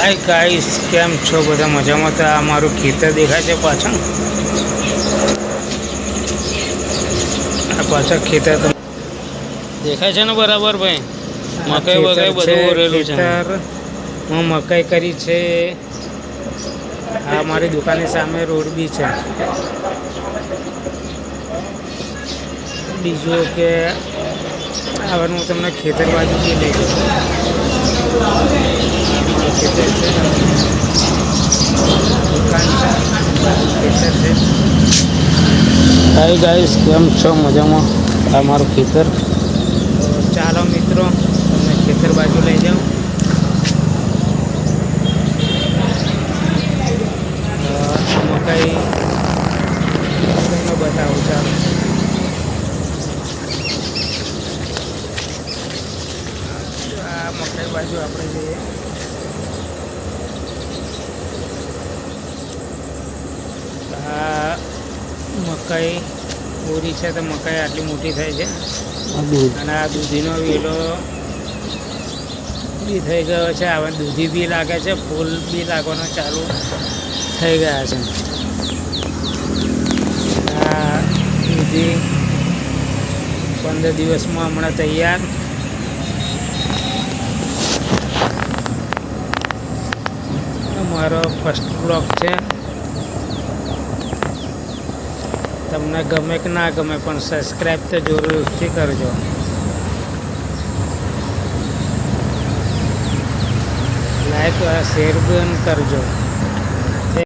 Hi guys, કેમ છો બધા? મજામાં? તો આ મારું ખેતર દેખાય છે પાછળ. આ પાછળ ખેતર તો દેખાય છે ને બરાબર ભાઈ? મકાઈ વકાઈ બધું ઓરેલું છે. હું મકાઈ કરી છે. આ મારી દુકાનની સામે રોડ બી છે. બીજું કે આવવાનું હું તમને ખેતર બાજુ બી લઈ જઉં. ખેતર છે, દુકાન છે, ખેતર છે. હાય ગાઈસ, કેમ છો? મજામાં? આ મારું ખેતર. તો ચાલો મિત્રો, તમને ખેતર બાજુ લઈ જાઉં. મકાઈ તમને બતાવું. ચાલો, આ મકાઈ બાજુ આપણે જઈએ. આ મકાઈ ઓરી છે તો મકાઈ આટલી મોટી થાય છે. અને આ દૂધીનો વેલો બી થઈ ગયો છે. હવે દૂધી બી લાગે છે, ફૂલ બી લાગવાનો ચાલુ થઈ ગયા છે. આ દૂધી 15 દિવસમાં હમણાં તૈયાર. મારો ફર્સ્ટ બ્લોગ છે. તમને ગમે કે ના ગમે પણ સબસ્ક્રાઈબ તો જરૂરથી કરજો. લાઈક શેર પણ કરજો.